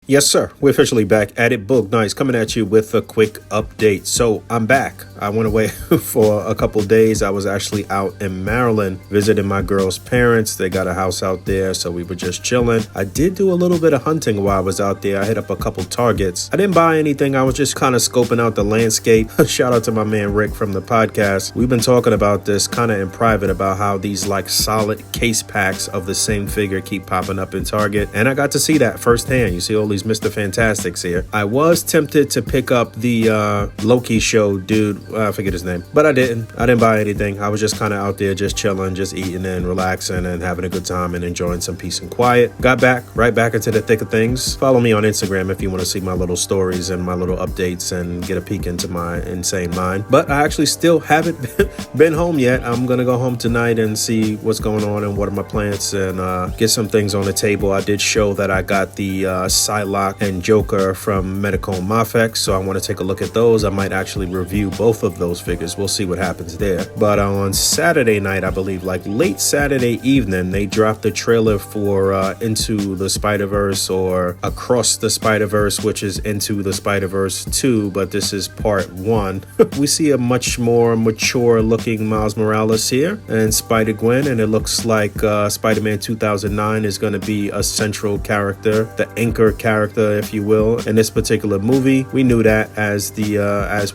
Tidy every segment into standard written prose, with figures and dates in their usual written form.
Yes, sir. We're officially back at it. Boog Nice coming at you with a quick update. So I'm back. I went away for a couple days. I was actually out in Maryland visiting my girl's parents. They got a house out there, so we were just chilling. I did do a little bit of hunting while I was out there. I hit up a couple targets. I didn't buy anything. I was just kind of scoping out the landscape. Shout out to my man Rick from the podcast. We've been talking about this kind of in private about how these like solid case packs of the same figure keep popping up in Target. And I got to see that firsthand. You see all these Mr. Fantastics here. I was tempted to pick up the Loki show dude. I forget his name, but I didn't. I didn't buy anything. I was just kind of out there just chilling, just eating and relaxing and having a good time and enjoying some peace and quiet. Got right back into the thick of things. Follow me on Instagram if you want to see my little stories and my little updates and get a peek into my insane mind. But I actually still haven't been home yet. I'm going to go home tonight and see what's going on and what are my plans and get some things on the table. I did show that I got the Psylocke and Joker from Medicom Mafex, so I want to take a look at those. I might actually review both of those figures. We'll see what happens there. But on Saturday night, I believe, like late Saturday evening, they dropped the trailer for Into the Spider-Verse or Across the Spider-Verse, which is Into the Spider-Verse 2, but this is part 1. We see a much more mature looking Miles Morales here and Spider-Gwen, and it looks like Spider-Man 2009 is going to be a central character, the anchor character, if you will, in this particular movie. We knew that as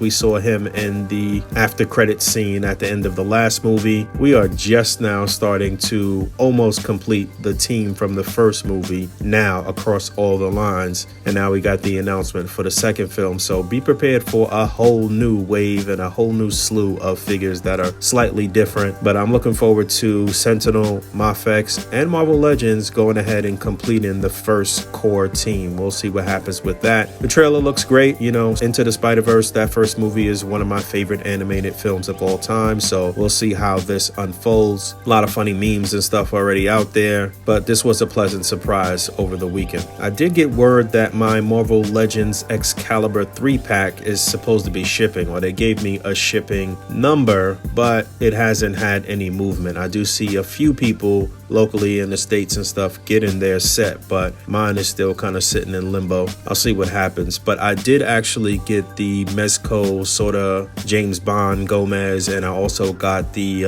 we saw him in the after credit scene at the end of the last movie. We are just now starting to almost complete the team from the first movie now across all the lines, and now we got the announcement for the second film. So be prepared for a whole new wave and a whole new slew of figures that are slightly different. But I'm looking forward to Sentinel, Mafex, and Marvel Legends going ahead and completing the first core team. We'll see what happens with that. The trailer looks great. You know, Into the Spider-Verse, that first movie is one of my favorite animated films of all time. So we'll see how this unfolds. A lot of funny memes and stuff already out there, but this was a pleasant surprise over the weekend. I did get word that my Marvel Legends Excalibur 3-pack is supposed to be shipping, or they gave me a shipping number, but it hasn't had any movement. I do see a few people locally in the States and stuff getting their set, but mine is still kind of sitting in limbo. I'll see what happens. But I did actually get the Mezco sort of James Bond Gomez, and I also got the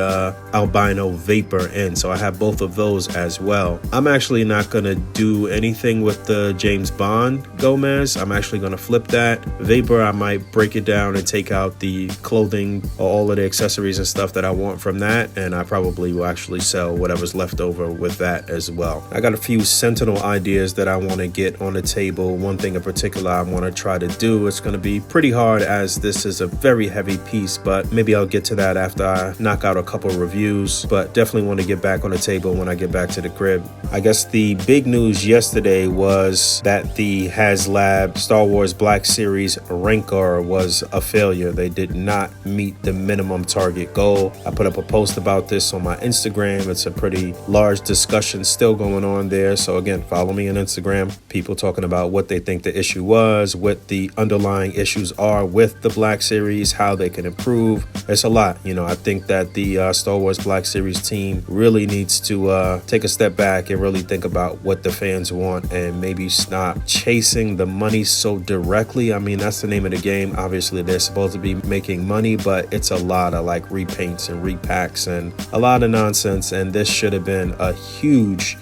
albino Vapor in, so I have both of those as well. I'm actually not gonna do anything with the James Bond Gomez. I'm actually gonna flip that. Vapor, I might break it down and take out the clothing or all of the accessories and stuff that I want from that, and I probably will actually sell whatever's left over with that as well. I got a few Sentinel ideas that I want to get on the table. One thing in particular I want to try to do. It's going to be pretty hard as this is a very heavy piece, but maybe I'll get to that after I knock out a couple reviews, but definitely want to get back on the table when I get back to the crib. I guess the big news yesterday was that the Haslab Star Wars Black Series Rancor was a failure. They did not meet the minimum target goal. I put up a post about this on my Instagram. It's a pretty large discussion still going on there. So again, follow me on Instagram. People talking about what they think the issue was, what the underlying issues are with the Black Series, how they can improve. It's a lot. You know, I think that the Star Wars Black Series team really needs to take a step back and really think about what the fans want and maybe stop chasing the money so directly. I mean, that's the name of the game. Obviously, they're supposed to be making money, but it's a lot of like repaints and repacks and a lot of nonsense. And this should have been a huge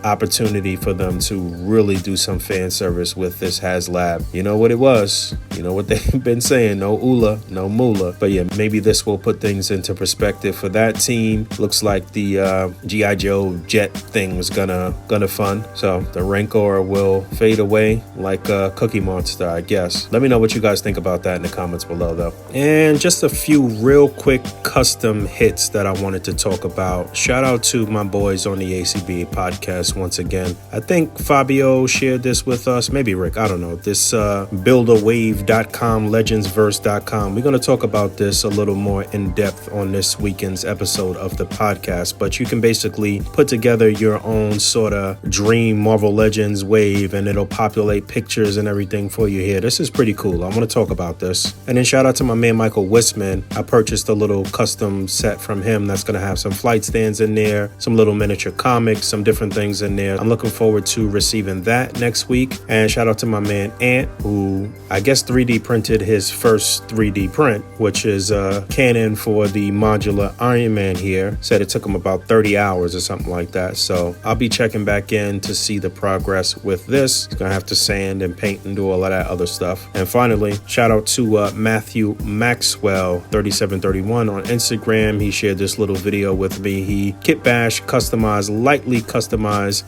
opportunity for them to really do some fan service with this Haslab. You know what it was. You know what they've been saying. No Ula, no Mula. But yeah, maybe this will put things into perspective for that team. Looks like the G.I. Joe jet thing was gonna fun. So the Rancor will fade away like a Cookie Monster, I guess. Let me know what you guys think about that in the comments below, though. And just a few real quick custom hits that I wanted to talk about. Shout out to my boys on the A.C.B.A. podcast once again. I think Fabio shared this with us, maybe Rick, I don't know. This buildawave.com, legendsverse.com. We're going to talk about this a little more in depth on this weekend's episode of the podcast, but you can basically put together your own sort of dream Marvel Legends wave and it'll populate pictures and everything for you here. This is pretty cool. I want to talk about this. And then shout out to my man Michael Wisman. I purchased a little custom set from him that's going to have some flight stands in there, some little miniature comics, some different things in there. I'm looking forward to receiving that next week. And shout out to my man Ant, who I guess 3D printed his first 3D print, which is canon for the modular Iron Man here. Said it took him about 30 hours or something like that. So I'll be checking back in to see the progress with this. He's gonna have to sand and paint and do all of that other stuff. And finally, shout out to Matthew Maxwell 3731 on Instagram. He shared this little video with me. He kit bash lightly customized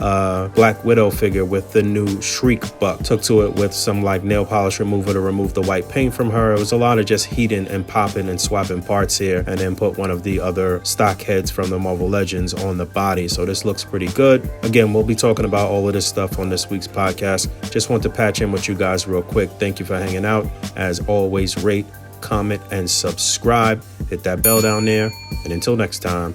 Black Widow figure with the new Shriek buck. Took to it with some like nail polish remover to remove the white paint from her. It was a lot of just heating and popping and swapping parts here, and then put one of the other stock heads from the Marvel Legends on the body. So this looks pretty good. Again, we'll be talking about all of this stuff on this week's podcast. Just want to patch in with you guys real quick. Thank you for hanging out. As always, rate, comment, and subscribe. Hit that bell down there. And until next time,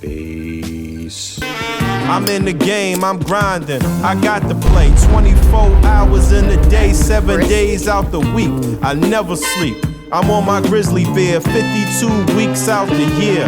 peace. I'm in the game, I'm grinding. I got to play 24 hours in a day, 7 days out the week. I never sleep. I'm on my grizzly bear, 52 weeks out the year.